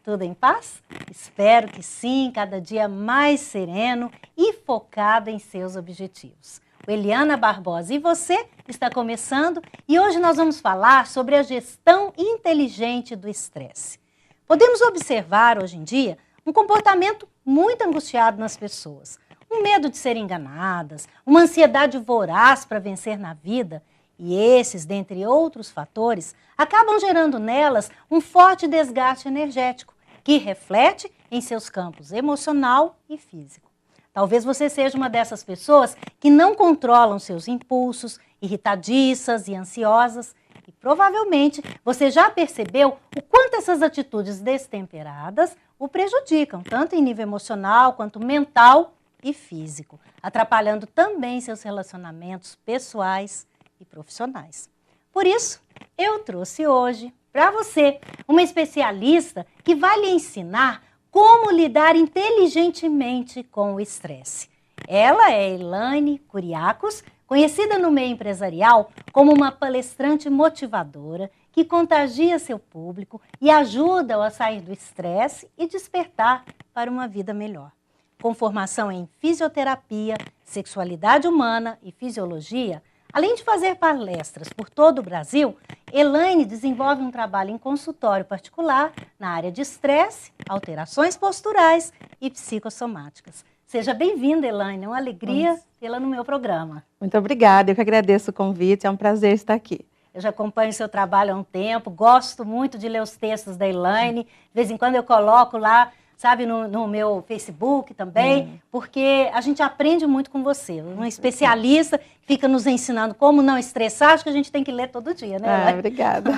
Tudo em paz? Espero que sim, cada dia mais sereno e focado em seus objetivos. O Eliana Barbosa e você está começando e hoje nós vamos falar sobre a gestão inteligente do estresse. Podemos observar hoje em dia um comportamento muito angustiado nas pessoas, um medo de serem enganadas, uma ansiedade voraz para vencer na vida. E esses, dentre outros fatores, acabam gerando nelas um forte desgaste energético, que reflete em seus campos emocional e físico. Talvez você seja uma dessas pessoas que não controlam seus impulsos, irritadiças e ansiosas, e provavelmente você já percebeu o quanto essas atitudes destemperadas o prejudicam, tanto em nível emocional quanto mental e físico, atrapalhando também seus relacionamentos pessoais e profissionais. Por isso, eu trouxe hoje para você uma especialista que vai lhe ensinar como lidar inteligentemente com o estresse. Ela é Elaine Kuriakos, conhecida no meio empresarial como uma palestrante motivadora que contagia seu público e ajuda-o a sair do estresse e despertar para uma vida melhor. Com formação em fisioterapia, sexualidade humana e fisiologia, além de fazer palestras por todo o Brasil, Elaine desenvolve um trabalho em consultório particular na área de estresse, alterações posturais e psicossomáticas. Seja bem-vinda, Elaine. É uma alegria tê-la no meu programa. Muito obrigada. Eu que agradeço o convite. É um prazer estar aqui. Eu já acompanho o seu trabalho há um tempo, gosto muito de ler os textos da Elaine. De vez em quando eu coloco lá, sabe, no meu Facebook também, porque a gente aprende muito com você. Um especialista fica nos ensinando como não estressar, acho que a gente tem que ler todo dia, né, Elaine? Obrigada.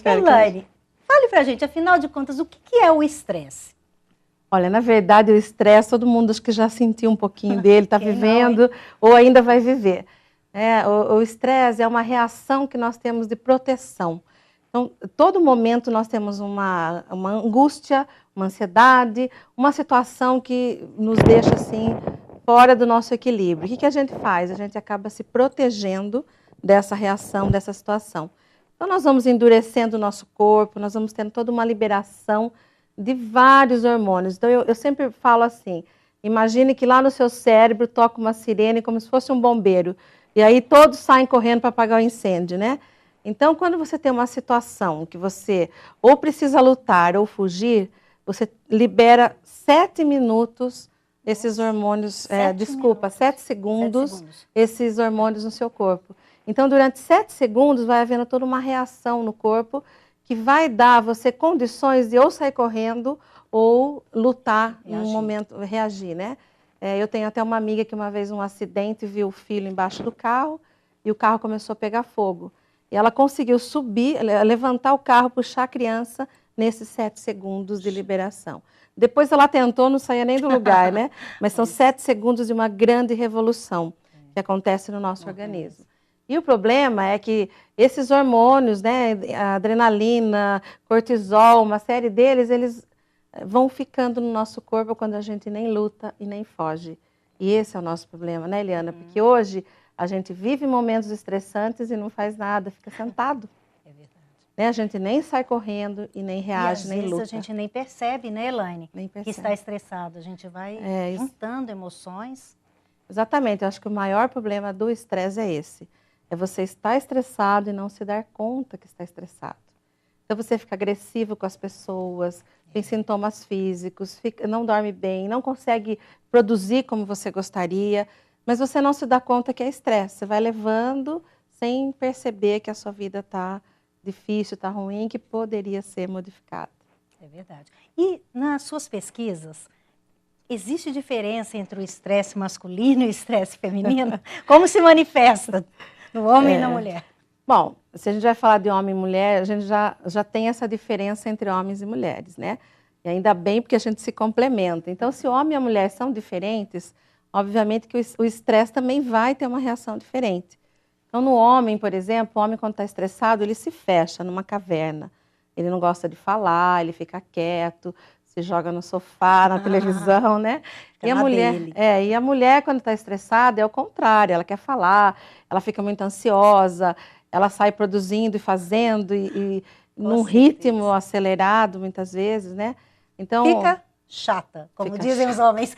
Elaine, fale pra gente, afinal de contas, o que é o estresse? Olha, na verdade, o estresse, todo mundo acho que já sentiu um pouquinho dele, está vivendo ou ainda vai viver. O estresse é uma reação que nós temos de proteção. Então, todo momento nós temos uma angústia, uma ansiedade, uma situação que nos deixa assim fora do nosso equilíbrio. O que a gente faz? A gente acaba se protegendo dessa reação, dessa situação. Então, nós vamos endurecendo o nosso corpo, nós vamos tendo toda uma liberação de vários hormônios. Então, eu sempre falo assim, imagine que lá no seu cérebro toca uma sirene como se fosse um bombeiro. E aí todos saem correndo para apagar o incêndio, né? Então, quando você tem uma situação que você ou precisa lutar ou fugir, você libera 7 minutos esses hormônios, 7 segundos, esses hormônios no seu corpo. Então, durante 7 segundos vai havendo toda uma reação no corpo que vai dar a você condições de ou sair correndo ou lutar em um momento, reagir, né? Eu tenho até uma amiga que uma vez um acidente viu o filho embaixo do carro e o carro começou a pegar fogo. E ela conseguiu subir, levantar o carro, puxar a criança nesses 7 segundos de liberação. Depois ela tentou, não saía nem do lugar, né? Mas são 7 segundos de uma grande revolução que acontece no nosso organismo. E o problema é que esses hormônios, né, a adrenalina, cortisol, uma série deles, eles vão ficando no nosso corpo quando a gente nem luta e nem foge. E esse é o nosso problema, né, Eliana? Porque hoje a gente vive momentos estressantes e não faz nada, fica sentado. É verdade. Né? A gente nem sai correndo e nem reage, nem luta. Às vezes a gente nem percebe, né, Elaine? Nem percebe. Que está estressado. A gente vai juntando emoções. Exatamente. Eu acho que o maior problema do estresse é esse. É você estar estressado e não se dar conta que está estressado. Então você fica agressivo com as pessoas, tem sintomas físicos, não dorme bem, não consegue produzir como você gostaria, mas você não se dá conta que é estresse. Você vai levando sem perceber que a sua vida está difícil, está ruim, que poderia ser modificada. É verdade. E nas suas pesquisas, existe diferença entre o estresse masculino e o estresse feminino? Como se manifesta no homem e na mulher? Bom, se a gente vai falar de homem e mulher, a gente já tem essa diferença entre homens e mulheres, né? E ainda bem porque a gente se complementa. Então, se o homem e a mulher são diferentes, obviamente que o estresse também vai ter uma reação diferente. Então, no homem, por exemplo, o homem quando está estressado, ele se fecha numa caverna. Ele não gosta de falar, ele fica quieto, se joga no sofá, na televisão, né? E a mulher, quando está estressada, é o contrário, ela quer falar, ela fica muito ansiosa, ela sai produzindo e fazendo, e num ritmo acelerado, muitas vezes, né? Então, fica chata, como fica dizem os homens.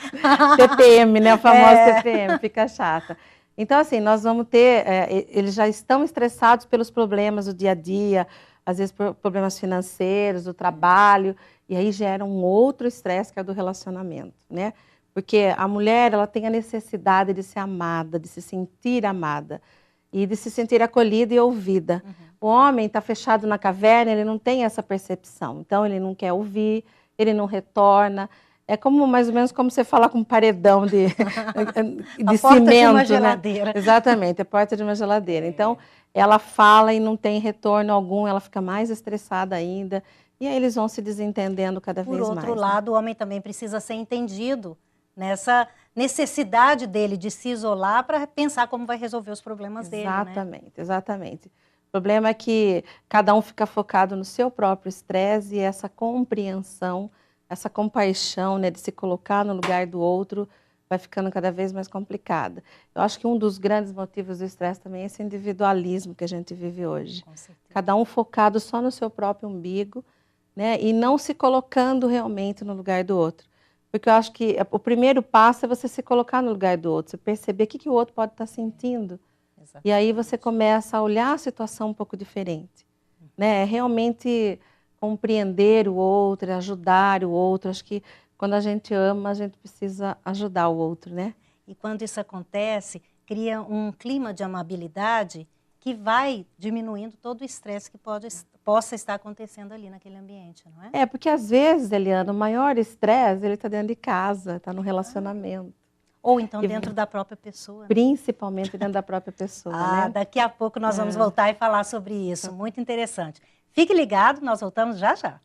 TPM, né? A famosa TPM, fica chata. Então, assim, nós vamos ter, eles já estão estressados pelos problemas do dia a dia, às vezes por problemas financeiros, do trabalho, e aí gera um outro estresse que é do relacionamento, né? Porque a mulher, ela tem a necessidade de ser amada, de se sentir amada e de se sentir acolhida e ouvida. O homem está fechado na caverna, ele não tem essa percepção, então ele não quer ouvir, ele não retorna. É como mais ou menos como você falar com um paredão de a cimento, porta de uma geladeira. Né? Exatamente, a porta de uma geladeira. Então, ela fala e não tem retorno algum, ela fica mais estressada ainda, e aí eles vão se desentendendo cada vez mais. Por outro lado, o homem também precisa ser entendido nessa necessidade dele de se isolar para pensar como vai resolver os problemas dele, né? Exatamente, exatamente. O problema é que cada um fica focado no seu próprio estresse e essa compreensão, essa compaixão, né, de se colocar no lugar do outro, vai ficando cada vez mais complicada. Eu acho que um dos grandes motivos do estresse também é esse individualismo que a gente vive hoje. Com certeza. Cada um focado só no seu próprio umbigo, né, e não se colocando realmente no lugar do outro. Porque eu acho que o primeiro passo é você se colocar no lugar do outro, você perceber o que o outro pode estar sentindo. Exatamente. E aí você começa a olhar a situação um pouco diferente. Né? Realmente compreender o outro, ajudar o outro. Acho que quando a gente ama, a gente precisa ajudar o outro, né? E quando isso acontece, cria um clima de amabilidade que vai diminuindo todo o estresse que possa estar acontecendo ali naquele ambiente, não é? Porque às vezes, Eliana, o maior estresse, ele está dentro de casa, está no relacionamento. Ou então dentro da própria pessoa. Né? Principalmente dentro da própria pessoa, né? Daqui a pouco nós vamos voltar e falar sobre isso. Muito interessante. Fique ligado, nós voltamos já já.